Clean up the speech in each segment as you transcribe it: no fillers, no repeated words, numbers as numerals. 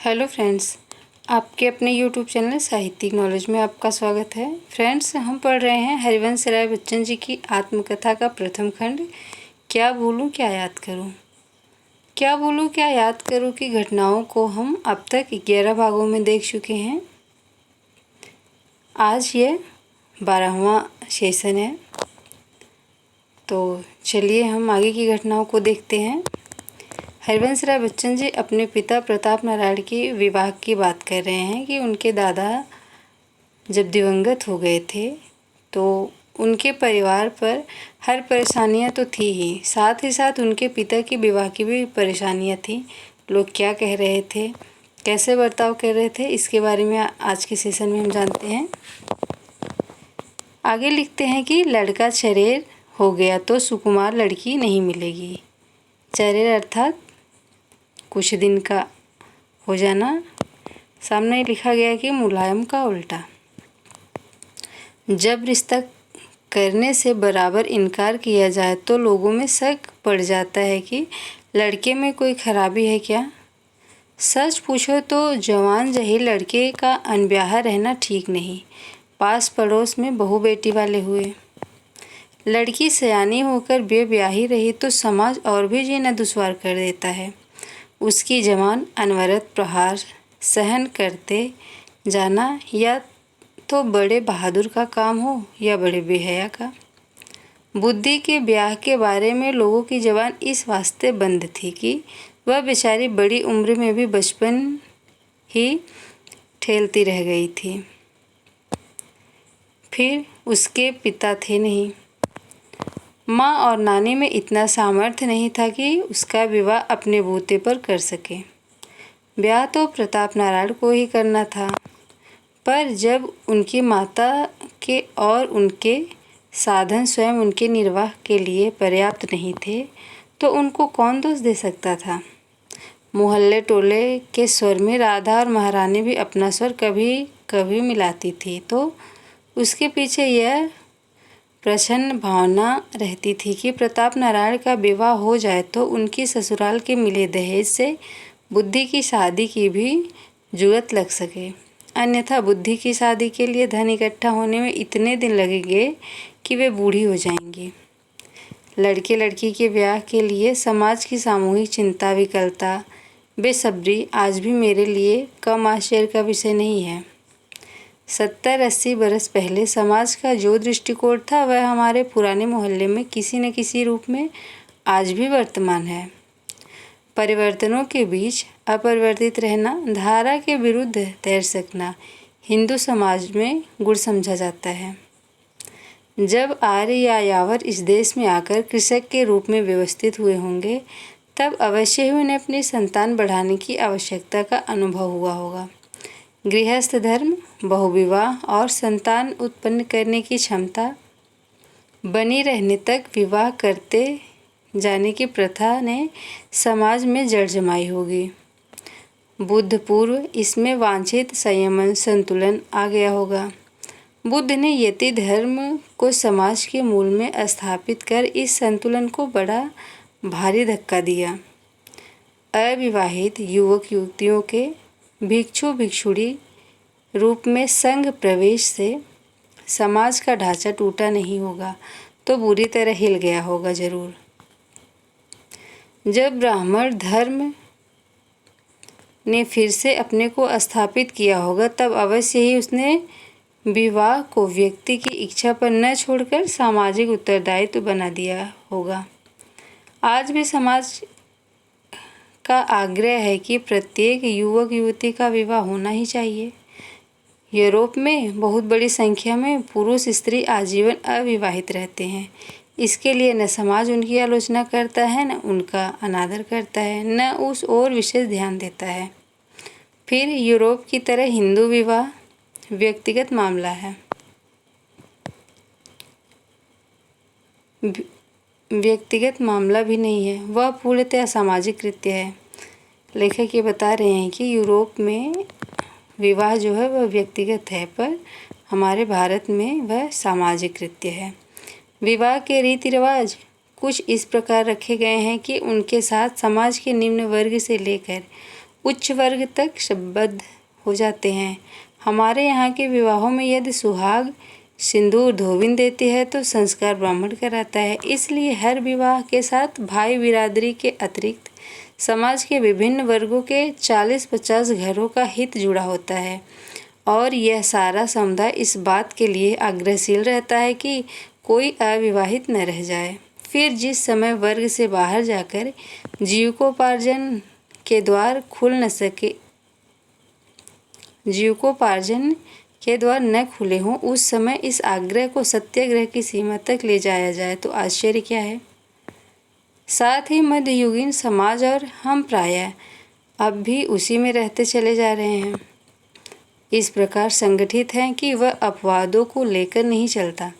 Hello friends, आपके अपने YouTube channel साहित्यिक नॉलेज में आपका स्वागत है। फ्रेंड्स, हम पढ़ रहे हैं हरिवंश राय बच्चन जी की आत्मकथा का प्रथम खंड क्या भूलूं क्या याद करूं। क्या भूलूं क्या याद करूं की घटनाओं को हम अब तक 11 भागों में देख चुके हैं। आज ये 12वां सेशन है, तो चलिए हम आगे की घटनाओं को देखते हैं। हरिवंश राय बच्चन जी अपने पिता प्रताप नारायण के विवाह की बात कर रहे हैं कि उनके दादा जब दिवंगत हो गए थे तो उनके परिवार पर हर परेशानियां तो थी ही, साथ ही साथ उनके पिता की विवाह की भी परेशानियां थी। लोग क्या कह रहे थे, कैसे बर्ताव कर रहे थे, इसके बारे में आज के सेशन में हम जानते हैं। आगे लिखते हैं कि लड़का चरेर हो गया तो सुकुमार लड़की नहीं मिलेगी। चरेर अर्थात कुछ दिन का हो जाना। सामने लिखा गया कि मुलायम का उल्टा। जब रिश्ता करने से बराबर इनकार किया जाए तो लोगों में शक पड़ जाता है कि लड़के में कोई खराबी है क्या। सच पूछो तो जवान जहीर लड़के का अनब्याहा रहना ठीक नहीं। पास पड़ोस में बहू बेटी वाले हुए। लड़की सयानी होकर बेब्याही रही तो समाज और भी जीना दुश्वार कर देता है। उसकी जवान अनवरत प्रहार सहन करते जाना या तो बड़े बहादुर का काम हो या बड़े बेहया का। बुद्धि के ब्याह के बारे में लोगों की जबान इस वास्ते बंद थी कि वह बेचारी बड़ी उम्र में भी बचपन ही ठेलती रह गई थी। फिर उसके पिता थे नहीं। माँ और नानी में इतना सामर्थ्य नहीं था कि उसका विवाह अपने बूते पर कर सके। ब्याह तो प्रताप नारायण को ही करना था, पर जब उनकी माता के और उनके साधन स्वयं उनके निर्वाह के लिए पर्याप्त नहीं थे तो उनको कौन दोष दे सकता था। मोहल्ले टोले के स्वर में राधा और महारानी भी अपना स्वर कभी कभी मिलाती थी तो उसके पीछे यह प्रसन्न भावना रहती थी कि प्रताप नारायण का विवाह हो जाए तो उनकी ससुराल के मिले दहेज से बुद्धि की शादी की भी जुगत लग सके, अन्यथा बुद्धि की शादी के लिए धन इकट्ठा होने में इतने दिन लगेंगे कि वे बूढ़ी हो जाएंगी। लड़के लड़की के ब्याह के लिए समाज की सामूहिक चिंता विकलता बेसब्री आज भी मेरे लिए कम आश्चर्य का विषय नहीं है। 70-80 बरस पहले समाज का जो दृष्टिकोण था वह हमारे पुराने मोहल्ले में किसी न किसी रूप में आज भी वर्तमान है। परिवर्तनों के बीच अपरिवर्तित रहना, धारा के विरुद्ध तैर सकना हिंदू समाज में गुण समझा जाता है। जब आर्य या यावर इस देश में आकर कृषक के रूप में व्यवस्थित हुए होंगे तब अवश्य ही उन्हें अपनी संतान बढ़ाने की आवश्यकता का अनुभव हुआ होगा। गृहस्थ धर्म, बहुविवाह और संतान उत्पन्न करने की क्षमता बनी रहने तक विवाह करते जाने की प्रथा ने समाज में जड़ जमाई होगी। बुद्ध पूर्व इसमें वांछित संयमन संतुलन आ गया होगा। बुद्ध ने यति धर्म को समाज के मूल में स्थापित कर इस संतुलन को बड़ा भारी धक्का दिया। अविवाहित युवक युवतियों के भिक्षु भिक्षुणी रूप में संघ प्रवेश से समाज का ढांचा टूटा नहीं होगा तो बुरी तरह हिल गया होगा जरूर। जब ब्राह्मण धर्म ने फिर से अपने को स्थापित किया होगा तब अवश्य ही उसने विवाह को व्यक्ति की इच्छा पर न छोड़कर सामाजिक उत्तरदायित्व बना दिया होगा। आज भी समाज का आग्रह है कि प्रत्येक युवक युवती का विवाह होना ही चाहिए। यूरोप में बहुत बड़ी संख्या में पुरुष स्त्री आजीवन अविवाहित रहते हैं। इसके लिए न समाज उनकी आलोचना करता है, न उनका अनादर करता है, न उस ओर विशेष ध्यान देता है। फिर यूरोप की तरह हिंदू विवाह व्यक्तिगत मामला है, व्यक्तिगत मामला भी नहीं है, वह पूर्णतः सामाजिक कृत्य है। लेखक ये बता रहे हैं कि यूरोप में विवाह जो है वह व्यक्तिगत है, पर हमारे भारत में वह सामाजिक कृत्य है। विवाह के रीति रिवाज कुछ इस प्रकार रखे गए हैं कि उनके साथ समाज के निम्न वर्ग से लेकर उच्च वर्ग तक शब्दबद्ध हो जाते हैं। हमारे यहाँ के विवाहों में यदि सुहाग सिंदूर धोबिन देती है तो संस्कार ब्राह्मण कराता है। इसलिए हर विवाह के साथ भाई बिरादरी के अतिरिक्त समाज के विभिन्न वर्गों के 40-50 घरों का हित जुड़ा होता है और यह सारा समुदाय इस बात के लिए आग्रहशील रहता है कि कोई अविवाहित न रह जाए। फिर जिस समय वर्ग से बाहर जाकर जीविकोपार्जन के द्वार न खुले हों, उस समय इस आग्रह को सत्याग्रह की सीमा तक ले जाया जाए तो आश्चर्य क्या है। साथ ही मध्ययुगीन समाज और हम प्रायः अब भी उसी में रहते चले जा रहे हैं। इस प्रकार संगठित हैं कि वह अपवादों को लेकर नहीं चलता।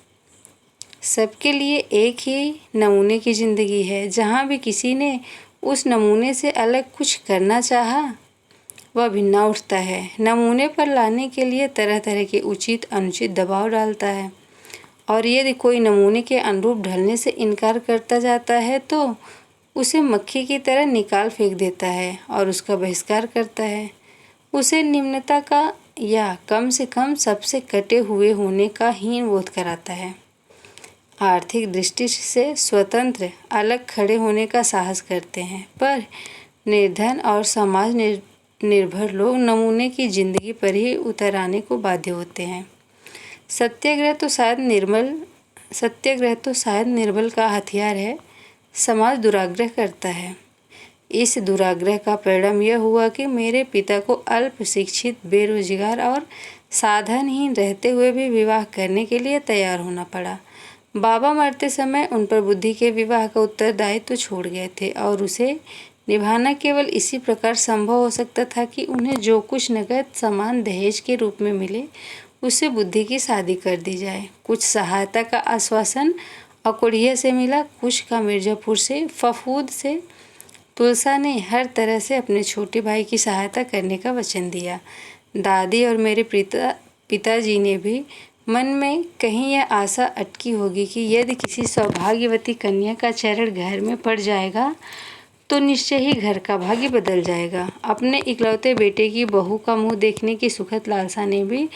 सबके लिए एक ही नमूने की जिंदगी है। जहाँ भी किसी ने उस नमूने से अलग कुछ करना चाहा, वह भिन्ना उठता है। नमूने पर लाने के लिए तरह तरह के उचित अनुचित दबाव डालता है और यदि कोई नमूने के अनुरूप ढलने से इनकार करता जाता है तो उसे मक्खी की तरह निकाल फेंक देता है और उसका बहिष्कार करता है। उसे निम्नता का या कम से कम सबसे कटे हुए होने का हीन बोध कराता है। आर्थिक दृष्टि से स्वतंत्र अलग खड़े होने का साहस करते हैं, पर निर्धन और समाज निर्भर लोग नमूने की जिंदगी पर ही उतर आने को बाध्य होते हैं। सत्याग्रह तो शायद निर्बल का हथियार है। समाज दुराग्रह करता है। इस दुराग्रह का परिणाम यह हुआ कि मेरे पिता को अल्प शिक्षित, बेरोजगार और साधनहीन रहते हुए भी विवाह करने के लिए तैयार होना पड़ा। बाबा मरते समय उन पर बुद्धि के विवाह का उत्तरदायित्व तो छोड़ गए थे और उसे निभाना केवल इसी प्रकार संभव हो सकता था कि उन्हें जो कुछ नगद सामान दहेज के रूप में मिले उससे बुद्धि की शादी कर दी जाए। कुछ सहायता का आश्वासन अकोढ़िया से मिला, कुछ का मिर्जापुर से। फफूद से तुलसा ने हर तरह से अपने छोटे भाई की सहायता करने का वचन दिया। दादी और मेरे पिताजी ने भी मन में कहीं यह आशा अटकी होगी कि यदि किसी सौभाग्यवती कन्या का चरण घर में पड़ जाएगा तो निश्चय ही घर का भाग्य बदल जाएगा। अपने इकलौते बेटे की बहू का मुंह देखने की सुखद लालसा ने भी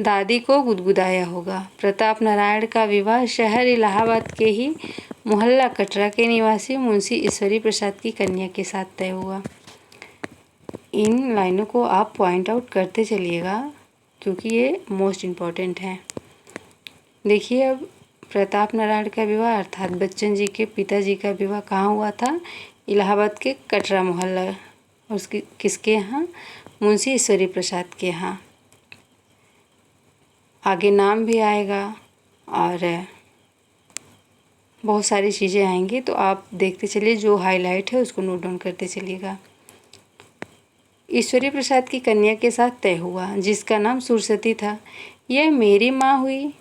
दादी को गुदगुदाया होगा। प्रताप नारायण का विवाह शहर इलाहाबाद के ही मोहल्ला कटरा के निवासी मुंशी ईश्वरी प्रसाद की कन्या के साथ तय हुआ। इन लाइनों को आप पॉइंट आउट करते चलिएगा क्योंकि ये मोस्ट इम्पॉर्टेंट है। देखिए, अब प्रताप नारायण का विवाह अर्थात बच्चन जी के पिताजी का विवाह कहाँ हुआ था? इलाहाबाद के कटरा मोहल्ला। और उसकी किसके यहाँ? मुंशी ईश्वरी प्रसाद के यहाँ। आगे नाम भी आएगा और बहुत सारी चीज़ें आएंगी, तो आप देखते चलिए, जो हाईलाइट है उसको नोट डाउन करते चलिएगा। ईश्वरी प्रसाद की कन्या के साथ तय हुआ जिसका नाम सुरसती था। यह मेरी माँ हुई।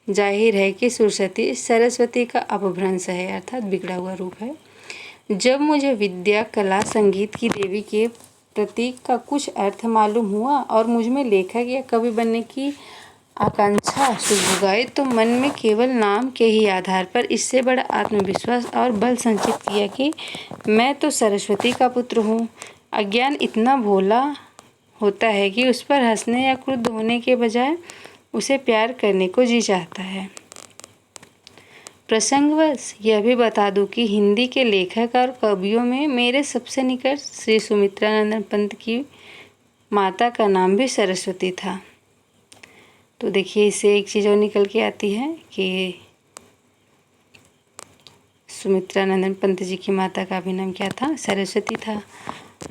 जाहिर है कि सुरसती सरस्वती का अपभ्रंश है, अर्थात बिगड़ा हुआ रूप है। जब मुझे विद्या, कला, संगीत की देवी के प्रतीक का कुछ अर्थ मालूम हुआ और मुझ में लेखक या कवि बनने की आकांक्षा सुगबुगाई तो मन में केवल नाम के ही आधार पर इससे बड़ा आत्मविश्वास और बल संचित किया कि मैं तो सरस्वती का पुत्र हूँ। अज्ञान इतना भोला होता है कि उस पर हंसने या क्रुद्ध होने के बजाय उसे प्यार करने को जी चाहता है। प्रसंगवश यह भी बता दूं कि हिंदी के लेखक और कवियों में मेरे सबसे निकट श्री सुमित्रानंदन पंत की माता का नाम भी सरस्वती था। तो देखिए, इससे एक चीज़ और निकल के आती है कि सुमित्रानंदन पंत जी की माता का भी नाम क्या था? सरस्वती था।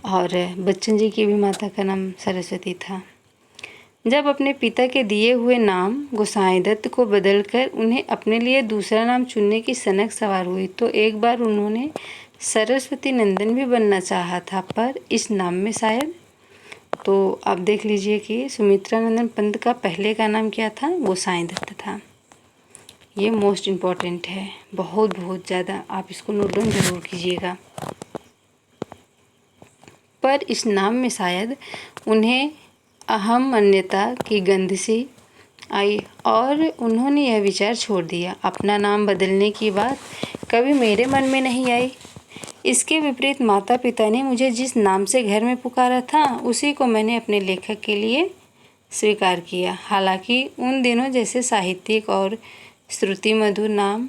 और बच्चन जी की भी माता का नाम सरस्वती था। जब अपने पिता के दिए हुए नाम गोसाई दत्त को बदलकर उन्हें अपने लिए दूसरा नाम चुनने की सनक सवार हुई तो एक बार उन्होंने सरस्वती नंदन भी बनना चाहा था, पर इस नाम में शायद, तो आप देख लीजिए कि सुमित्रानंदन पंत का पहले का नाम क्या था? गोसाई दत्त था। ये मोस्ट इम्पॉर्टेंट है, बहुत ज़्यादा, आप इसको नोट डाउन जरूर कीजिएगा। पर इस नाम में शायद उन्हें अहम मान्यता की गंध सी आई और उन्होंने यह विचार छोड़ दिया। अपना नाम बदलने की बात कभी मेरे मन में नहीं आई। इसके विपरीत माता पिता ने मुझे जिस नाम से घर में पुकारा था उसी को मैंने अपने लेखक के लिए स्वीकार किया। हालांकि उन दिनों जैसे साहित्यिक और श्रुति मधुर नाम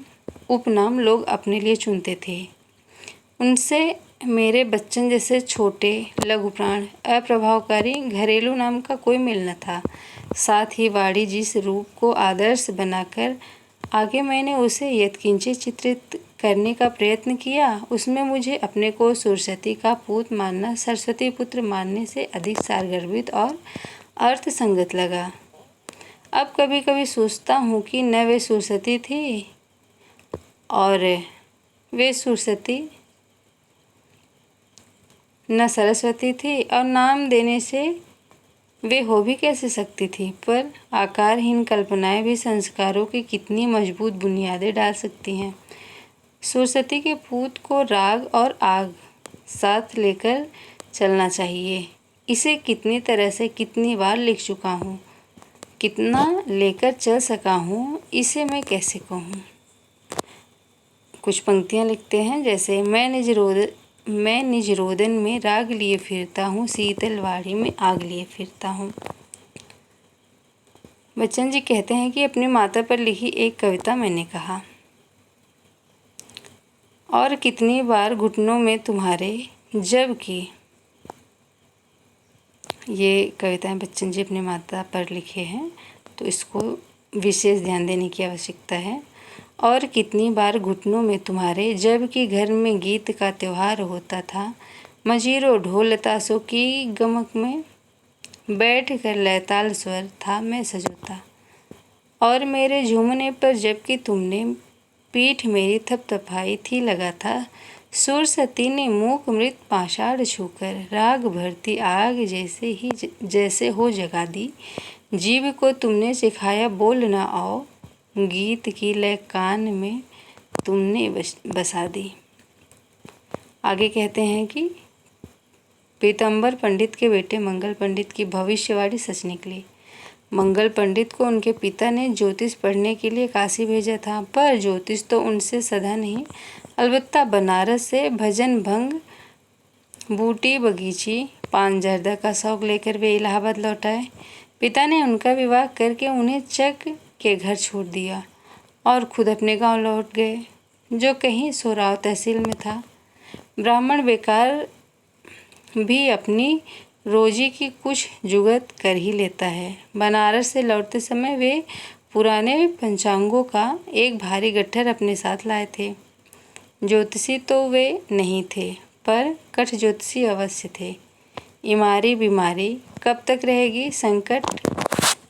उपनाम लोग अपने लिए चुनते थे, उनसे मेरे बच्चन जैसे छोटे लघु प्राण अप्रभावकारी घरेलू नाम का कोई मेल न था। साथ ही वाणी जिस रूप को आदर्श बनाकर आगे मैंने उसे यत्किंचित चित्रित करने का प्रयत्न किया, उसमें मुझे अपने को सरस्वती का पूत मानना सरस्वती पुत्र मानने से अधिक सारगर्भित और अर्थसंगत लगा। अब कभी कभी सोचता हूँ कि न वे सरस्वती थी और वे सरस्वती न सरस्वती थी और नाम देने से वे हो भी कैसे सकती थी। पर आकारहीन कल्पनाएं भी संस्कारों की कितनी मजबूत बुनियादें डाल सकती हैं। सरस्वती के पूत को राग और आग साथ लेकर चलना चाहिए। इसे कितनी तरह से कितनी बार लिख चुका हूँ, कितना लेकर चल सका हूँ, इसे मैं कैसे कहूँ। कुछ पंक्तियाँ लिखते हैं, जैसे मैं निज रोदन में राग लिए फिरता हूँ, शीतल वाड़ी में आग लिए फिरता हूँ। बच्चन जी कहते हैं कि अपनी माता पर लिखी एक कविता मैंने कहा, और कितनी बार घुटनों में तुम्हारे, जबकि ये कविताएं बच्चन जी अपनी माता पर लिखे हैं, तो इसको विशेष ध्यान देने की आवश्यकता है। और कितनी बार घुटनों में तुम्हारे, जबकि घर में गीत का त्योहार होता था, मजीरों ढोल ताशों की गमक में बैठ कर लयताल स्वर था मैं सजोता। और मेरे झूमने पर जबकि तुमने पीठ मेरी थपथपाई थी लगा था, सरस्वती ने मूक मृत पाषाण छूकर राग भरती आग जैसे हो जगा दी। जीव को तुमने सिखाया बोल न आओ, गीत की लय कान में तुमने बसा दी। आगे कहते हैं कि पीतम्बर पंडित के बेटे मंगल पंडित की भविष्यवाणी सच निकली। मंगल पंडित को उनके पिता ने ज्योतिष पढ़ने के लिए काशी भेजा था, पर ज्योतिष तो उनसे सधा नहीं, अलबत्ता बनारस से भजन भंग, बूटी बगीची, पान जर्दा का शौक लेकर वे इलाहाबाद लौट आए। पिता ने उनका विवाह करके उन्हें चक के घर छोड़ दिया और खुद अपने गांव लौट गए, जो कहीं सोराव तहसील में था। ब्राह्मण बेकार भी अपनी रोजी की कुछ जुगत कर ही लेता है। बनारस से लौटते समय वे पुराने पंचांगों का एक भारी गट्ठर अपने साथ लाए थे। ज्योतिषी तो वे नहीं थे, पर कठ ज्योतिषी अवश्य थे। इमारी बीमारी कब तक रहेगी, संकट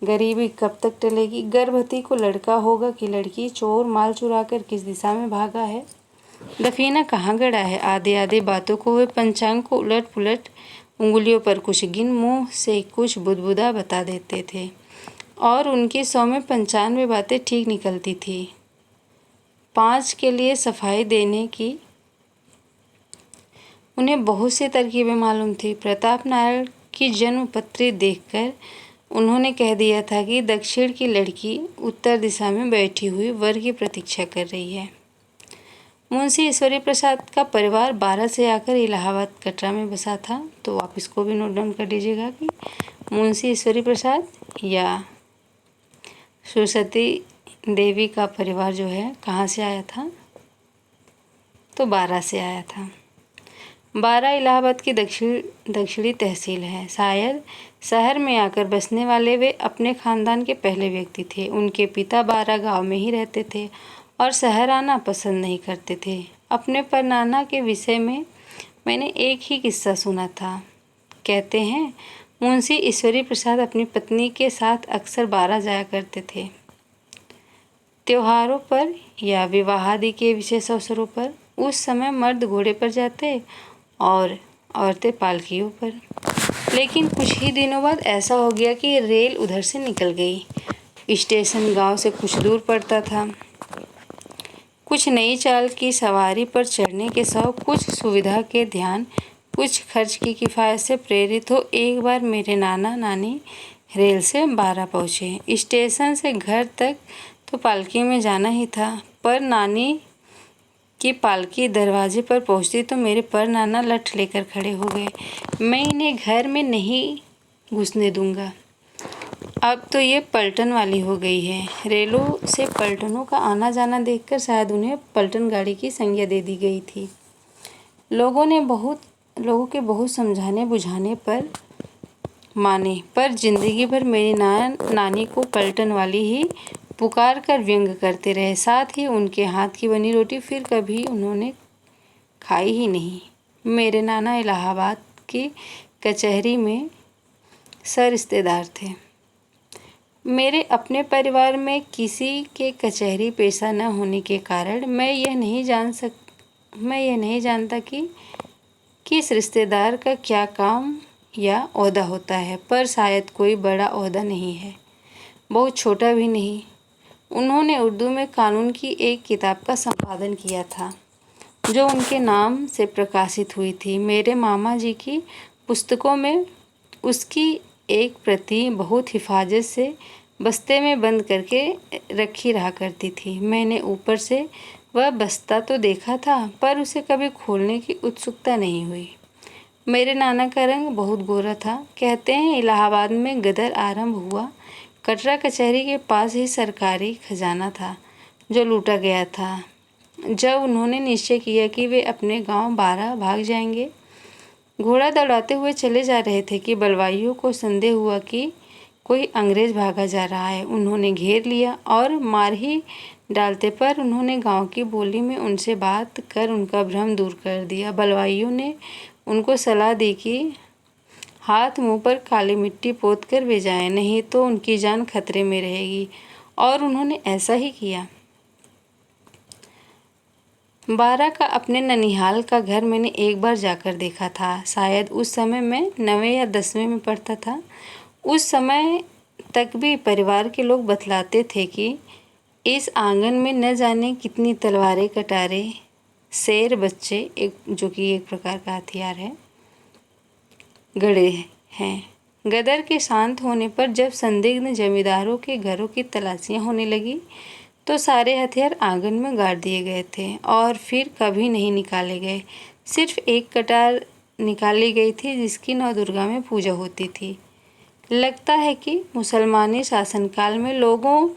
गरीबी कब तक टलेगी, गर्भवती को लड़का होगा कि लड़की, चोर माल चुराकर किस दिशा में भागा है, दफीना कहाँ गड़ा है, आधे आधे बातों को वे पंचांग को उलट पुलट उंगलियों पर कुछ गिन, मुंह से कुछ बुदबुदा बता देते थे, और उनकी 100 में 95 बातें ठीक निकलती थी। 5 के लिए सफाई देने की उन्हें बहुत सी तरकीबें मालूम थी। प्रताप नारायण की जन्म पत्री देखकर उन्होंने कह दिया था कि दक्षिण की लड़की उत्तर दिशा में बैठी हुई वर की प्रतीक्षा कर रही है। मुंशी ईश्वरी प्रसाद का परिवार 12 से आकर इलाहाबाद कटरा में बसा था। तो आप इसको भी नोट डाउन कर लीजिएगा कि मुंशी ईश्वरी प्रसाद या सरस्वती देवी का परिवार जो है कहाँ से आया था, तो 12 से आया था। 12 इलाहाबाद की दक्षिणी तहसील है। शायद शहर में आकर बसने वाले वे अपने खानदान के पहले व्यक्ति थे। उनके पिता 12 गांव में ही रहते थे और शहर आना पसंद नहीं करते थे। अपने परनाना के विषय में मैंने एक ही किस्सा सुना था। कहते हैं मुंशी ईश्वरी प्रसाद अपनी पत्नी के साथ अक्सर 12 जाया करते थे। त्योहारों पर या विवाह आदि के विशेष अवसरों पर उस समय मर्द घोड़े पर जाते और औरतें पालकियों पर। लेकिन कुछ ही दिनों बाद ऐसा हो गया कि रेल उधर से निकल गई। स्टेशन गांव से कुछ दूर पड़ता था। कुछ नई चाल की सवारी पर चढ़ने के शौक, कुछ सुविधा के ध्यान, कुछ खर्च की किफ़ायत से प्रेरित हो एक बार मेरे नाना नानी रेल से 12 पहुँचे। स्टेशन से घर तक तो पालकी में जाना ही था, पर नानी कि पालकी दरवाजे पर पहुंचती तो मेरे पर नाना लठ लेकर खड़े हो गए। मैं इन्हें घर में नहीं घुसने दूंगा। अब तो ये पलटन वाली हो गई है। रेलों से पलटनों का आना जाना देखकर शायद उन्हें पलटन गाड़ी की संज्ञा दे दी गई थी। लोगों के बहुत समझाने बुझाने पर माने, पर जिंदगी भर मेरी नानी को पलटन वाली ही पुकार कर व्यंग करते रहे। साथ ही उनके हाथ की बनी रोटी फिर कभी उन्होंने खाई ही नहीं। मेरे नाना इलाहाबाद की कचहरी में सरिश्तेदार थे। मेरे अपने परिवार में किसी के कचहरी पेशा न होने के कारण मैं यह नहीं जानता कि किस रिश्तेदार का क्या काम या ओहदा होता है, पर शायद कोई बड़ा ओहदा नहीं है, बहुत छोटा भी नहीं। उन्होंने उर्दू में कानून की एक किताब का संपादन किया था जो उनके नाम से प्रकाशित हुई थी। मेरे मामा जी की पुस्तकों में उसकी एक प्रति बहुत हिफाजत से बस्ते में बंद करके रखी रहा करती थी। मैंने ऊपर से वह बस्ता तो देखा था, पर उसे कभी खोलने की उत्सुकता नहीं हुई। मेरे नाना का रंग बहुत गोरा था। कहते हैं इलाहाबाद में गदर आरंभ हुआ। कटरा कचहरी के पास ही सरकारी खजाना था जो लूटा गया था। जब उन्होंने निश्चय किया कि वे अपने गांव बारह भाग जाएंगे, घोड़ा दौड़ाते हुए चले जा रहे थे कि बलवाइयों को संदेह हुआ कि कोई अंग्रेज भागा जा रहा है। उन्होंने घेर लिया और मार ही डालते, पर उन्होंने गांव की बोली में उनसे बात कर उनका भ्रम दूर कर दिया। बलवाइयों ने उनको सलाह दी कि हाथ मुंह पर काली मिट्टी पोत कर वे जाएं, नहीं तो उनकी जान खतरे में रहेगी, और उन्होंने ऐसा ही किया। बारह का अपने ननिहाल का घर मैंने एक बार जाकर देखा था। शायद उस समय मैं 9वें या 10वें में पढ़ता था। उस समय तक भी परिवार के लोग बतलाते थे कि इस आंगन में न जाने कितनी तलवारें, कटारे, शेर बच्चे, जो कि एक प्रकार का हथियार है, गड़े हैं। गदर के शांत होने पर जब संदिग्ध जमींदारों के घरों की तलाशियां होने लगी तो सारे हथियार आंगन में गाड़ दिए गए थे और फिर कभी नहीं निकाले गए। सिर्फ एक कटार निकाली गई थी जिसकी नवदुर्गा में पूजा होती थी। लगता है कि मुसलमानी शासनकाल में लोगों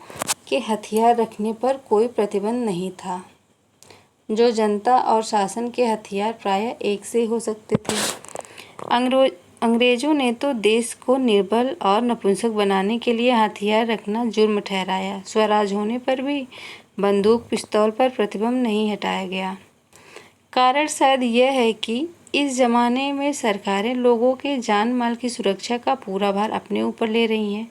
के हथियार रखने पर कोई प्रतिबंध नहीं था। जो जनता और शासन के हथियार प्रायः एक से हो सकते थे। अंग्रेजों ने तो देश को निर्बल और नपुंसक बनाने के लिए हथियार रखना जुर्म ठहराया। स्वराज होने पर भी बंदूक पिस्तौल पर प्रतिबंध नहीं हटाया गया। कारण शायद यह है कि इस जमाने में सरकारें लोगों के जान माल की सुरक्षा का पूरा भार अपने ऊपर ले रही हैं।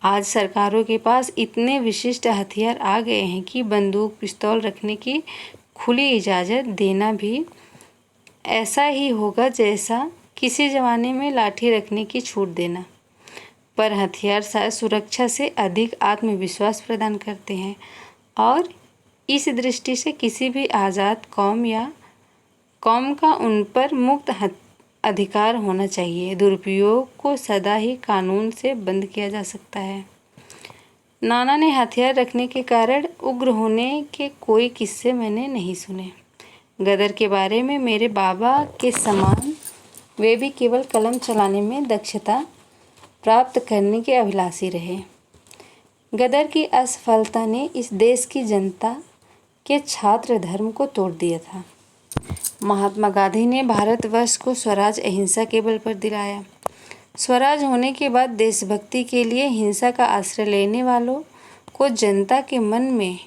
आज सरकारों के पास इतने विशिष्ट हथियार आ गए हैं कि बंदूक पिस्तौल रखने की खुली इजाज़त देना भी ऐसा ही होगा जैसा किसी ज़माने में लाठी रखने की छूट देना। पर हथियार शायद सुरक्षा से अधिक आत्मविश्वास प्रदान करते हैं, और इस दृष्टि से किसी भी आज़ाद कौम का उन पर मुक्त अधिकार होना चाहिए। दुरुपयोग को सदा ही कानून से बंद किया जा सकता है। नाना ने हथियार रखने के कारण उग्र होने के कोई किस्से मैंने नहीं सुने। गदर के बारे में मेरे बाबा के समान वे भी केवल कलम चलाने में दक्षता प्राप्त करने के अभिलाषी रहे। गदर की असफलता ने इस देश की जनता के छात्र धर्म को तोड़ दिया था। महात्मा गांधी ने भारतवर्ष को स्वराज अहिंसा के बल पर दिलाया। स्वराज होने के बाद देशभक्ति के लिए हिंसा का आश्रय लेने वालों को जनता के मन में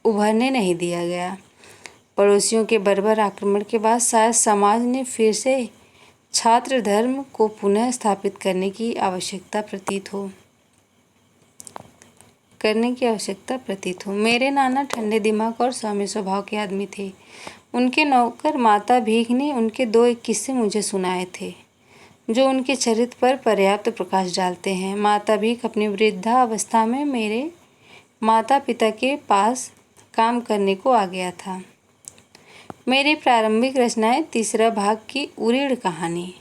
उभरने नहीं दिया गया। पड़ोसियों के बर्बर आक्रमण के बाद शायद समाज ने फिर से छात्र धर्म को पुनः स्थापित करने की आवश्यकता प्रतीत हो। मेरे नाना ठंडे दिमाग और सौम्य स्वभाव के आदमी थे। उनके नौकर माता भीख ने उनके 2 एक किस्से मुझे सुनाए थे जो उनके चरित्र पर पर्याप्त प्रकाश डालते हैं। माता भीख अपनी वृद्धावस्था में मेरे माता पिता के पास काम करने को आ गया था। मेरी प्रारंभिक रचनाएं 3रा भाग की उरीड़ कहानी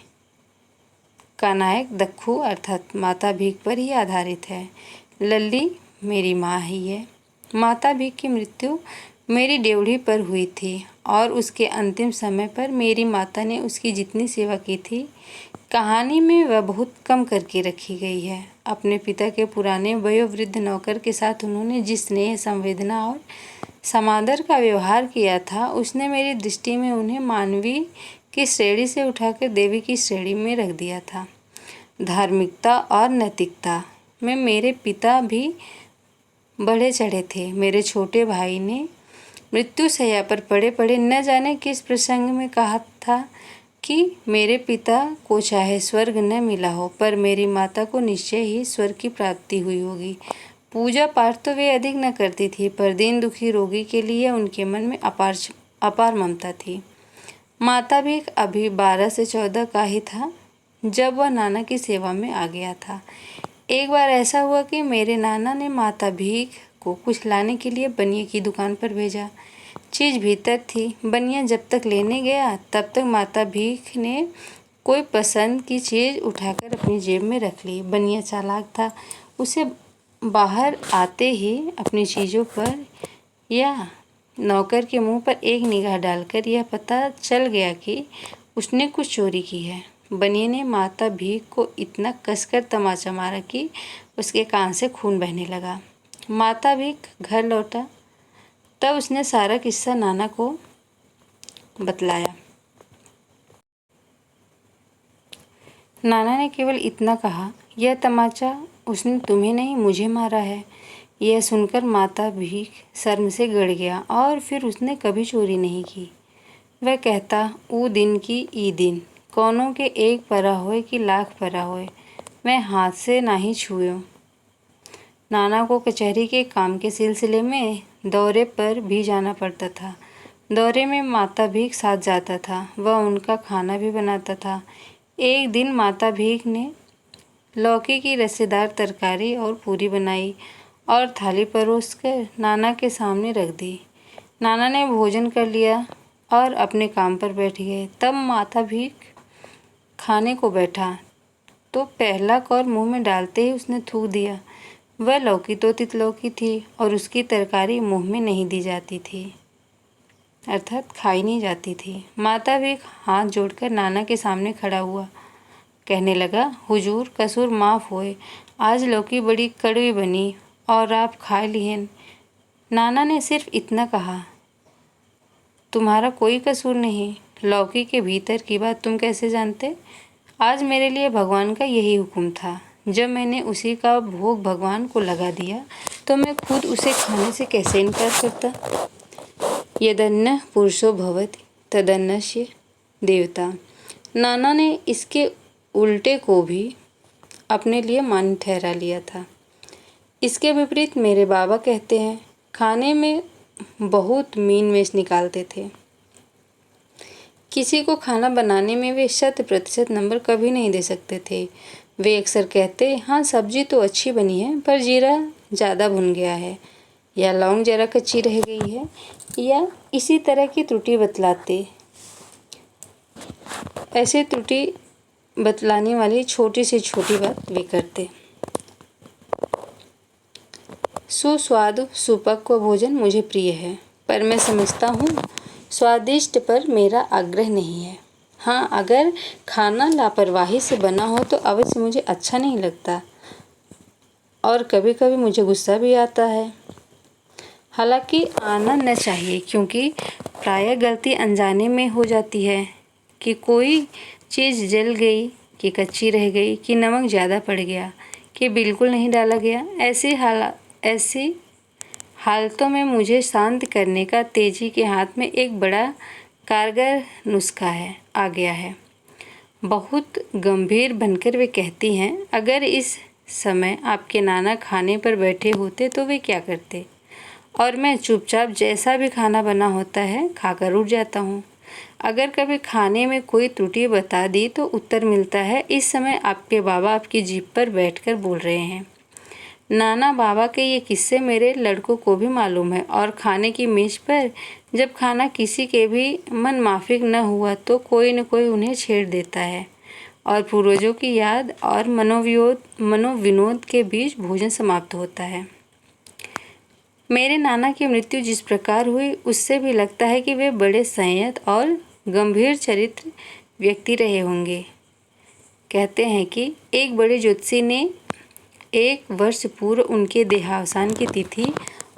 का नायक दक्खू अर्थात माता भीख पर ही आधारित है। लल्ली मेरी माँ ही है। माता भीख की मृत्यु मेरी ड्योढ़ी पर हुई थी और उसके अंतिम समय पर मेरी माता ने उसकी जितनी सेवा की थी, कहानी में वह बहुत कम करके रखी गई है। अपने पिता के पुराने वयोवृद्ध नौकर के साथ उन्होंने जिस स्नेह, संवेदना और समादर का व्यवहार किया था, उसने मेरी दृष्टि में उन्हें मानवी की श्रेणी से उठाकर देवी की श्रेणी में रख दिया था। धार्मिकता और नैतिकता में मेरे पिता भी बढ़े चढ़े थे। मेरे छोटे भाई ने मृत्यु शैया पर पड़े पड़े न जाने किस प्रसंग में कहा था कि मेरे पिता को चाहे स्वर्ग न मिला हो, पर मेरी माता को निश्चय ही स्वर्ग की प्राप्ति हुई होगी। पूजा पाठ तो वे अधिक न करती थी, पर दीन दुखी रोगी के लिए उनके मन में अपार ममता थी। माता भी अभी 12 से 14 का ही था जब वह नाना की सेवा में आ गया था। एक बार ऐसा हुआ कि मेरे नाना ने माता भीख को कुछ लाने के लिए बनिए की दुकान पर भेजा। चीज़ भीतर थी। बनिया जब तक लेने गया तब तक माता भीख ने कोई पसंद की चीज़ उठाकर अपनी जेब में रख ली। बनिया चालाक था। उसे बाहर आते ही अपनी चीज़ों पर या नौकर के मुंह पर एक निगाह डालकर यह पता चल गया कि उसने कुछ चोरी की है। बनिए ने माता भीख को इतना कसकर तमाचा मारा कि उसके कान से खून बहने लगा। माता भीख घर लौटा तब उसने सारा किस्सा नाना को बतलाया। नाना ने केवल इतना कहा, यह तमाचा उसने तुम्हें नहीं मुझे मारा है। यह सुनकर माता भीख शर्म से गड़ गया और फिर उसने कभी चोरी नहीं की। वह कहता, ऊ दिन की ई दिन, कौनों के एक परा होए कि लाख परा होए, मैं हाथ से ना ही छुएं। नाना को कचहरी के काम के सिलसिले में दौरे पर भी जाना पड़ता था। दौरे में माता भीख साथ जाता था। वह उनका खाना भी बनाता था। एक दिन माता भीख ने लौकी की रसेदार तरकारी और पूरी बनाई और थाली परोसकर नाना के सामने रख दी। नाना ने भोजन कर लिया और अपने काम पर बैठ गए। तब माता भीख खाने को बैठा तो पहला कौर मुंह में डालते ही उसने थूक दिया। वह लौकी तो तितलौकी थी और उसकी तरकारी मुंह में नहीं दी जाती थी, अर्थात खाई नहीं जाती थी। माता भीख हाथ जोड़कर नाना के सामने खड़ा हुआ, कहने लगा, हुजूर कसूर माफ़ होए, आज लौकी बड़ी कड़वी बनी और आप खा लिहन। नाना ने सिर्फ इतना कहा, तुम्हारा कोई कसूर नहीं, लौकी के भीतर की बात तुम कैसे जानते? आज मेरे लिए भगवान का यही हुक्म था। जब मैंने उसी का भोग भगवान को लगा दिया तो मैं खुद उसे खाने से कैसे इनकार करता? यदन्न पुरुषो भवति तदन्नस्य देवता। नाना ने इसके उल्टे को भी अपने लिए मान्य ठहरा लिया था। इसके विपरीत मेरे बाबा कहते हैं, खाने में बहुत मीन मेष निकालते थे। किसी को खाना बनाने में वे 100% नंबर कभी नहीं दे सकते थे। वे अक्सर कहते, हाँ सब्जी तो अच्छी बनी है पर जीरा ज़्यादा भुन गया है, या लौंग ज़रा कच्ची रह गई है, या इसी तरह की त्रुटि बतलाते। ऐसे त्रुटि बतलाने वाली छोटी से छोटी बात वे करते। सुस्वादु सुपक्व भोजन मुझे प्रिय है, पर मैं समझता हूँ स्वादिष्ट पर मेरा आग्रह नहीं है। हाँ, अगर खाना लापरवाही से बना हो तो अवश्य मुझे अच्छा नहीं लगता और कभी कभी मुझे गुस्सा भी आता है। हालांकि आना न चाहिए, क्योंकि प्रायः गलती अनजाने में हो जाती है कि कोई चीज़ जल गई, कि कच्ची रह गई, कि नमक ज़्यादा पड़ गया, कि बिल्कुल नहीं डाला गया। ऐसी हालतों में मुझे शांत करने का तेजी के हाथ में एक बड़ा कारगर नुस्खा आ गया है। बहुत गंभीर बनकर वे कहती हैं, अगर इस समय आपके नाना खाने पर बैठे होते तो वे क्या करते? और मैं चुपचाप जैसा भी खाना बना होता है खाकर उठ जाता हूँ। अगर कभी खाने में कोई त्रुटि बता दी तो उत्तर मिलता है, इस समय आपके बाबा आपकी जीभ पर बैठकर बोल रहे हैं। नाना बाबा के ये किस्से मेरे लड़कों को भी मालूम है और खाने की मेज पर जब खाना किसी के भी मन माफिक न हुआ तो कोई न कोई उन्हें छेड़ देता है और पूर्वजों की याद और मनोविनोद के बीच भोजन समाप्त होता है। मेरे नाना की मृत्यु जिस प्रकार हुई उससे भी लगता है कि वे बड़े संयत और गंभीर चरित्र व्यक्ति रहे होंगे। कहते हैं कि एक बड़े ज्योतिषी ने 1 वर्ष पूर्व उनके देहावसान की तिथि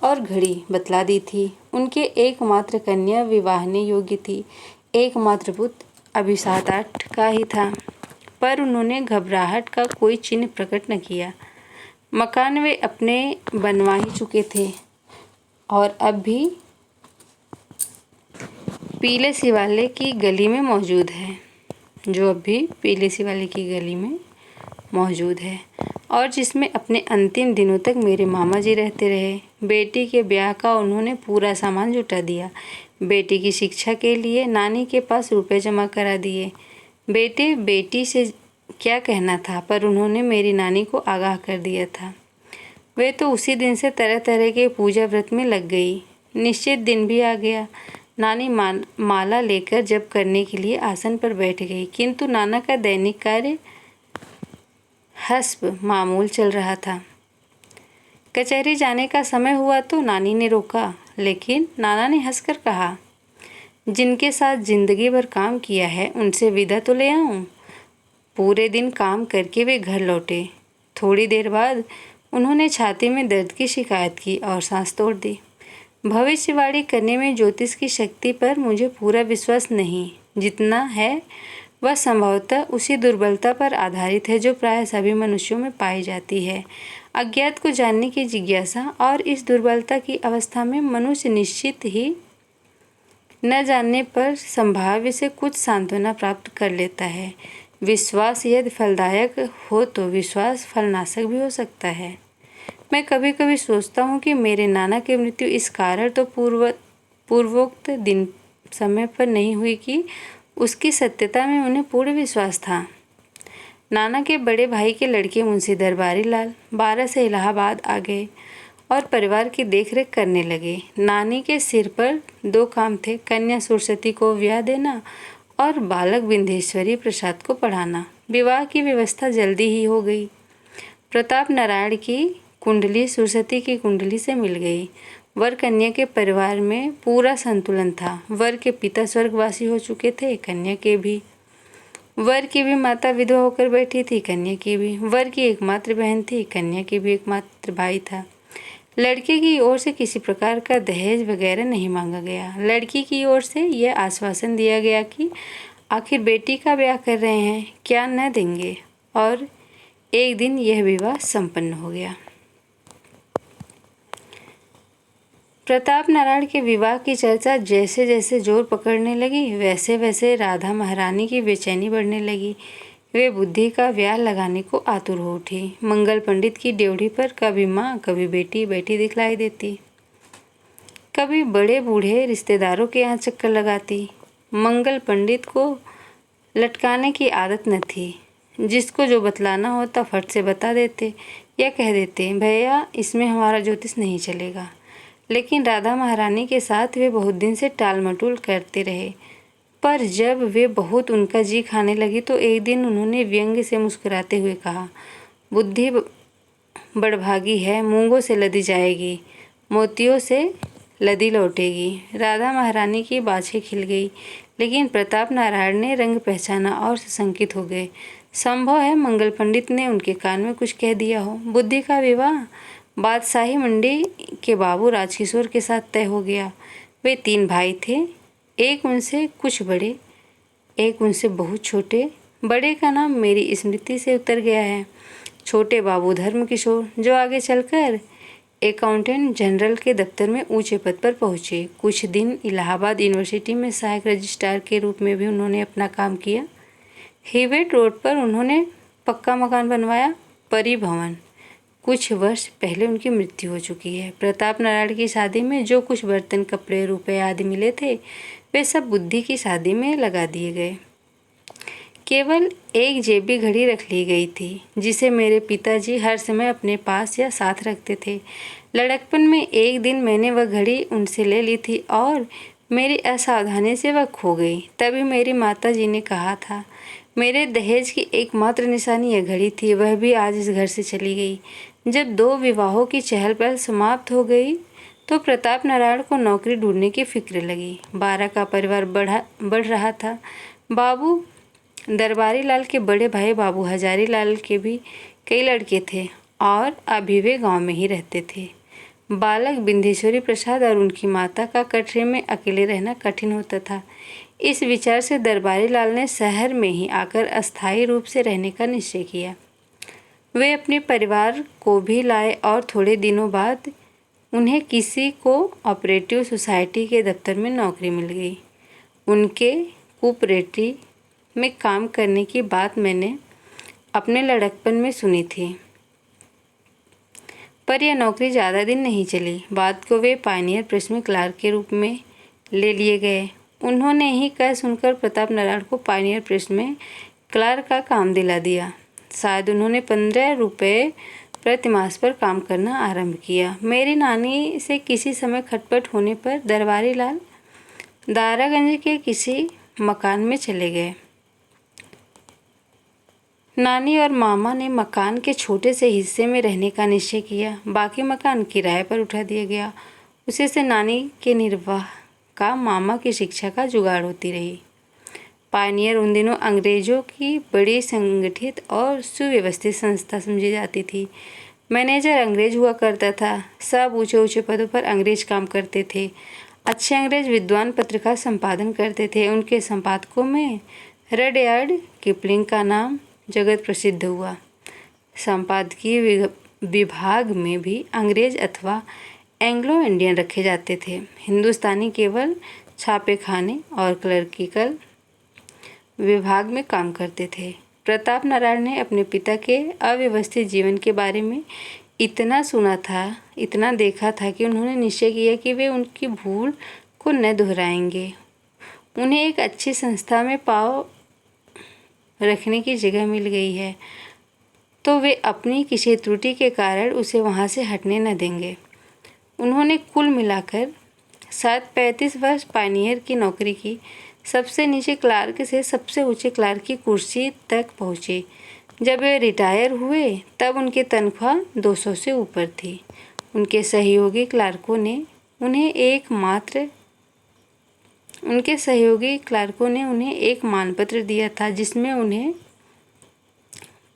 और घड़ी बतला दी थी। उनके एकमात्र कन्या विवाहने योग्य थी। एकमात्र पुत्र अभी 7-8 का ही था, पर उन्होंने घबराहट का कोई चिन्ह प्रकट न किया। मकान वे अपने बनवा ही चुके थे और अब भी पीले शिवालय की गली में मौजूद है, और जिसमें अपने अंतिम दिनों तक मेरे मामा जी रहते रहे। बेटी के ब्याह का उन्होंने पूरा सामान जुटा दिया। बेटी की शिक्षा के लिए नानी के पास रुपए जमा करा दिए। बेटी से क्या कहना था, पर उन्होंने मेरी नानी को आगाह कर दिया था। वे तो उसी दिन से तरह तरह के पूजा व्रत में लग गई। निश्चित दिन भी आ गया। नानी माला लेकर जप करने के लिए आसन पर बैठ गई, किंतु नाना का दैनिक कार्य हस्ब मामूल चल रहा था। कचहरी जाने का समय हुआ तो नानी ने रोका, लेकिन नाना ने हंसकर कहा, जिनके साथ जिंदगी भर काम किया है उनसे विदा तो ले आऊं। पूरे दिन काम करके वे घर लौटे। थोड़ी देर बाद उन्होंने छाती में दर्द की शिकायत की और सांस तोड़ दी। भविष्यवाणी करने में ज्योतिष की शक्ति पर मुझे पूरा विश्वास नहीं। जितना है वह संभवतः उसी दुर्बलता पर आधारित है जो प्राय सभी मनुष्यों में पाई जाती है, अज्ञात को जानने की जिज्ञासा। और इस दुर्बलता की अवस्था में मनुष्य निश्चित ही न जानने पर संभाव्य से कुछ सांत्वना प्राप्त कर लेता है। विश्वास यदि फलदायक हो तो विश्वास फलनाशक भी हो सकता है। मैं कभी कभी सोचता हूँ कि मेरे नाना की मृत्यु इस कारण तो पूर्वोक्त दिन समय पर नहीं हुई कि उसकी सत्यता में उन्हें पूर्ण विश्वास था। नाना के बड़े भाई के लड़के मुंशी दरबारी लाल 12 से इलाहाबाद आ गए और परिवार की देखरेख करने लगे। नानी के सिर पर 2 काम थे, कन्या सुरसती को ब्याह देना और बालक विंध्येश्वरी प्रसाद को पढ़ाना। विवाह की व्यवस्था जल्दी ही हो गई। प्रताप नारायण की कुंडली सुरसती की कुंडली से मिल गई। वर कन्या के परिवार में पूरा संतुलन था। वर के पिता स्वर्गवासी हो चुके थे, कन्या के भी। वर की भी माता विधवा होकर बैठी थी, कन्या की भी। वर की एकमात्र बहन थी, कन्या की भी एकमात्र भाई था। लड़के की ओर से किसी प्रकार का दहेज वगैरह नहीं मांगा गया। लड़की की ओर से यह आश्वासन दिया गया कि आखिर बेटी का ब्याह कर रहे हैं, क्या न देंगे। और एक दिन यह विवाह संपन्न हो गया। प्रताप नारायण के विवाह की चर्चा जैसे जैसे जोर पकड़ने लगी, वैसे वैसे राधा महारानी की बेचैनी बढ़ने लगी। वे बुद्धि का ब्याह लगाने को आतुर हो उठी। मंगल पंडित की ड्योढ़ी पर कभी माँ कभी बेटी बैठी दिखलाई देती, कभी बड़े बूढ़े रिश्तेदारों के यहाँ चक्कर लगाती। मंगल पंडित को लटकाने की आदत न थी। जिसको जो बतलाना होता फट से बता देते या कह देते, भैया इसमें हमारा ज्योतिष नहीं चलेगा। लेकिन राधा महारानी के साथ वे बहुत दिन से टाल मटोल करते रहे। पर जब वे बहुत उनका जी खाने लगी तो एक दिन उन्होंने व्यंग्य से मुस्कुराते हुए कहा, बुद्धि बड़भागी है, मूंगों से लदी जाएगी, मोतियों से लदी लौटेगी। राधा महारानी की बाछें खिल गई, लेकिन प्रताप नारायण ने रंग पहचाना और सशंकित हो गए। संभव है मंगल पंडित ने उनके कान में कुछ कह दिया हो। बुद्धि का विवाह बादशाही मंडी के बाबू राजकिशोर के साथ तय हो गया। वे 3 भाई थे, एक उनसे कुछ बड़े, एक उनसे बहुत छोटे। बड़े का नाम मेरी स्मृति से उतर गया है। छोटे बाबू धर्मकिशोर, जो आगे चलकर अकाउंटेंट जनरल के दफ्तर में ऊंचे पद पर पहुँचे। कुछ दिन इलाहाबाद यूनिवर्सिटी में सहायक रजिस्ट्रार के रूप में भी उन्होंने अपना काम किया। हिवेट रोड पर उन्होंने पक्का मकान बनवाया, परी भवन। कुछ वर्ष पहले उनकी मृत्यु हो चुकी है। प्रताप नारायण की शादी में जो कुछ बर्तन, कपड़े, रुपए आदि मिले थे, वे सब बुद्धि की शादी में लगा दिए गए। केवल एक जेबी घड़ी रख ली गई थी, जिसे मेरे पिताजी हर समय अपने पास या साथ रखते थे। लड़कपन में एक दिन मैंने वह घड़ी उनसे ले ली थी और मेरी असावधानी से वह खो गई। तभी मेरी माताजी ने कहा था, मेरे दहेज की एकमात्र निशानी यह घड़ी थी, वह भी आज इस घर से चली गई। जब 2 विवाहों की चहल पहल समाप्त हो गई तो प्रताप नारायण को नौकरी ढूंढने की फिक्र लगी। 12 का परिवार बढ़ रहा था। बाबू दरबारी लाल के बड़े भाई बाबू हजारी लाल के भी कई लड़के थे और अभी वे गांव में ही रहते थे। बालक बिंदेश्वरी प्रसाद और उनकी माता का कटरे में अकेले रहना कठिन होता था। इस विचार से दरबारी लाल ने शहर में ही आकर अस्थायी रूप से रहने का निश्चय किया। वे अपने परिवार को भी लाए और थोड़े दिनों बाद उन्हें किसी कोऑपरेटिव सोसाइटी के दफ्तर में नौकरी मिल गई। उनके कोऑपरेटिव में काम करने की बात मैंने अपने लड़कपन में सुनी थी, पर यह नौकरी ज़्यादा दिन नहीं चली। बाद को वे पायनियर प्रेस में क्लार्क के रूप में ले लिए गए। उन्होंने ही कह सुनकर प्रताप नारायण को पायनियर प्रेस में क्लार्क का काम दिला दिया। शायद उन्होंने 15 रुपये प्रति मास पर काम करना आरंभ किया। मेरी नानी से किसी समय खटपट होने पर दरबारी लाल दारागंज के किसी मकान में चले गए। नानी और मामा ने मकान के छोटे से हिस्से में रहने का निश्चय किया। बाकी मकान किराए पर उठा दिया गया। उसी से नानी के निर्वाह का मामा की शिक्षा का जुगाड़ होती रही। पायनियर उन दिनों अंग्रेजों की बड़ी संगठित और सुव्यवस्थित संस्था समझी जाती थी। मैनेजर अंग्रेज हुआ करता था। सब ऊंचे ऊंचे पदों पर अंग्रेज काम करते थे। अच्छे अंग्रेज विद्वान पत्र का संपादन करते थे। उनके संपादकों में रडयार्ड किपलिंग का नाम जगत प्रसिद्ध हुआ। संपादकीय विभाग में भी अंग्रेज अथवा एंग्लो इंडियन रखे जाते थे। हिंदुस्तानी केवल छापेखाने और क्लर्किकल विभाग में काम करते थे। प्रताप नारायण ने अपने पिता के अव्यवस्थित जीवन के बारे में इतना सुना था, इतना देखा था कि उन्होंने निश्चय किया कि वे उनकी भूल को न दोहराएंगे। उन्हें एक अच्छी संस्था में पाँव रखने की जगह मिल गई है तो वे अपनी किसी त्रुटि के कारण उसे वहाँ से हटने न देंगे। उन्होंने कुल मिलाकर शायद 35 वर्ष पायनियर की नौकरी की। सबसे नीचे क्लार्क से सबसे ऊंचे क्लार्क की कुर्सी तक पहुँचे। जब वे रिटायर हुए तब उनकी तनख्वाह 200 से ऊपर थी। उनके सहयोगी क्लार्कों ने उन्हें एक मानपत्र दिया था जिसमें उन्हें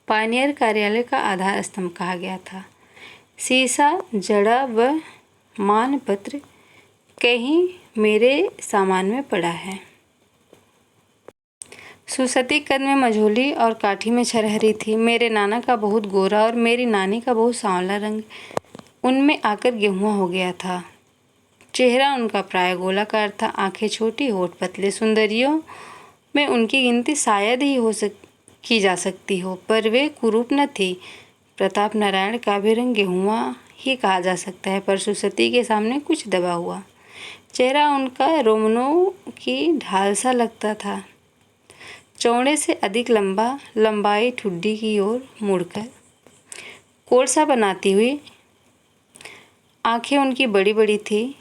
पायनियर कार्यालय का आधार स्तंभ कहा गया था। शीशा जड़ा व मानपत्र कहीं मेरे सामान में पड़ा है। सुसती कद में मझोली और काठी में छरहरी थी। मेरे नाना का बहुत गोरा और मेरी नानी का बहुत सांवला रंग उनमें आकर गेहुआ हो गया था। चेहरा उनका प्राय गोलाकार था। आंखें छोटी, होठ पतले। सुंदरियों में उनकी गिनती शायद ही की जा सकती हो, पर वे कुरूप न थी। प्रताप नारायण का भी रंग गेहुआ ही कहा जा सकता है, पर सुसती के सामने कुछ दबा हुआ। चेहरा उनका रोमनों की ढाल सा लगता था। चौड़े से अधिक लंबाई ठुड्डी की ओर मुड़कर कोर सा बनाती हुई आंखें उनकी बड़ी बड़ी थी,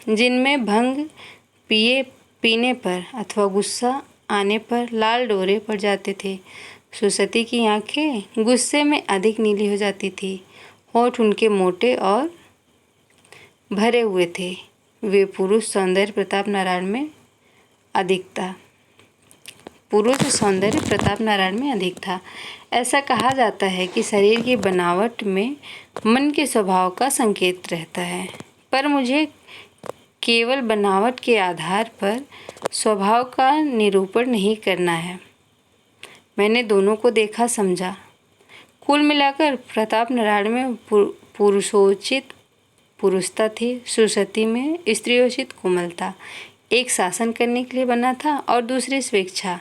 जिनमें भंग पीने पर अथवा गुस्सा आने पर लाल डोरे पड़ जाते थे। सुसती की आंखें गुस्से में अधिक नीली हो जाती थी। होठ उनके मोटे और भरे हुए थे। वे पुरुष सौंदर्य प्रताप नारायण में अधिक था। ऐसा कहा जाता है कि शरीर की बनावट में मन के स्वभाव का संकेत रहता है, पर मुझे केवल बनावट के आधार पर स्वभाव का निरूपण नहीं करना है। मैंने दोनों को देखा, समझा। कुल मिलाकर प्रताप नारायण में पुरुषोचित पुरुषता थी। सुसती में स्त्रियोचित कोमलता। एक शासन करने के लिए बना था और दूसरी स्वेच्छा,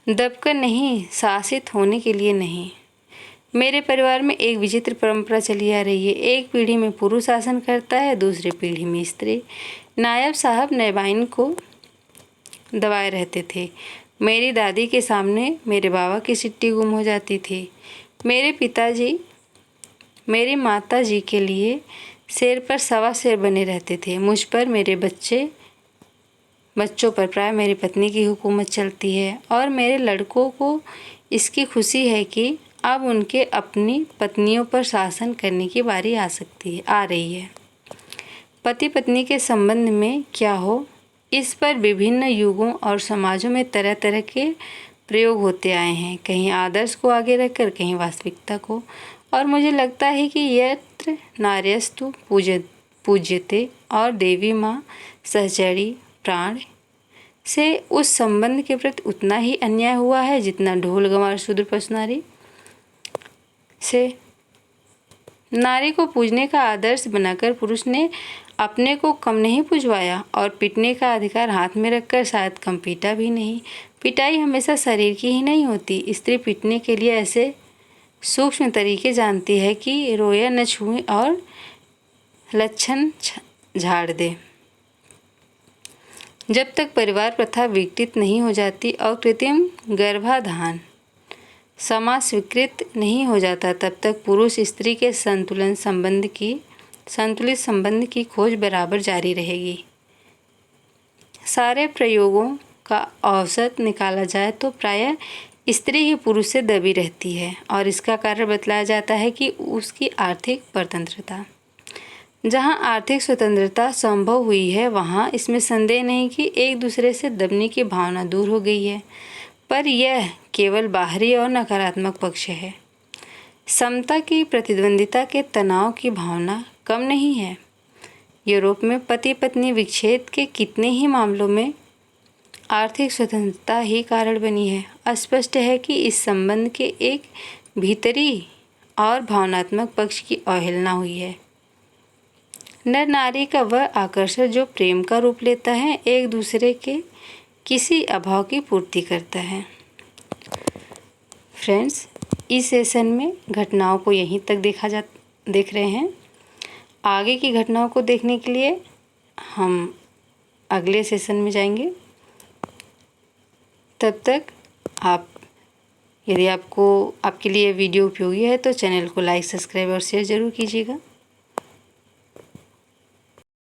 दबकर नहीं, शासित होने के लिए नहीं। मेरे परिवार में एक विचित्र परंपरा चली आ रही है। एक पीढ़ी में पुरुष शासन करता है, दूसरी पीढ़ी में स्त्री। नायब साहब नैबाइन को दबाए रहते थे। मेरी दादी के सामने मेरे बाबा की सिट्टी गुम हो जाती थी। मेरी माता जी के लिए शेर पर सवा शेर बने रहते थे। मुझ पर, मेरे बच्चों पर प्राय मेरी पत्नी की हुकूमत चलती है और मेरे लड़कों को इसकी खुशी है कि अब उनके अपनी पत्नियों पर शासन करने की बारी आ रही है। पति पत्नी के संबंध में क्या हो, इस पर विभिन्न युगों और समाजों में तरह तरह के प्रयोग होते आए हैं, कहीं आदर्श को आगे रखकर, कहीं वास्तविकता को। और मुझे लगता है कि यत्र नार्यस्तु पूज्यते और देवी माँ सहचरी प्राण से उस संबंध के प्रति उतना ही अन्याय हुआ है जितना ढोल गंवार शूद्र पशु नारी से। नारी को पूजने का आदर्श बनाकर पुरुष ने अपने को कम नहीं पुजवाया और पीटने का अधिकार हाथ में रखकर शायद कम पीटा भी नहीं। पिटाई हमेशा शरीर की ही नहीं होती। स्त्री पीटने के लिए ऐसे सूक्ष्म तरीके जानती है कि रोया न छुए और लक्षण झाड़ दे। जब तक परिवार प्रथा विकटित नहीं हो जाती और कृत्रिम गर्भाधान समाज स्वीकृत नहीं हो जाता, तब तक पुरुष स्त्री के संतुलित संबंध की खोज बराबर जारी रहेगी। सारे प्रयोगों का औसत निकाला जाए तो प्रायः स्त्री ही पुरुष से दबी रहती है और इसका कारण बतलाया जाता है कि उसकी आर्थिक परतंत्रता। जहाँ आर्थिक स्वतंत्रता संभव हुई है वहाँ इसमें संदेह नहीं कि एक दूसरे से दबने की भावना दूर हो गई है, पर यह केवल बाहरी और नकारात्मक पक्ष है। समता की प्रतिद्वंदिता के तनाव की भावना कम नहीं है। यूरोप में पति पत्नी विच्छेद के कितने ही मामलों में आर्थिक स्वतंत्रता ही कारण बनी है। स्पष्ट है कि इस संबंध के एक भीतरी और भावनात्मक पक्ष की अवहेलना हुई है। नर नारी का वह आकर्षण जो प्रेम का रूप लेता है, एक दूसरे के किसी अभाव की पूर्ति करता है। फ्रेंड्स, इस सेशन में घटनाओं को यहीं तक देख रहे हैं। आगे की घटनाओं को देखने के लिए हम अगले सेशन में जाएंगे। तब तक यदि आपके लिए वीडियो उपयोगी है तो चैनल को लाइक, सब्सक्राइब और शेयर ज़रूर कीजिएगा।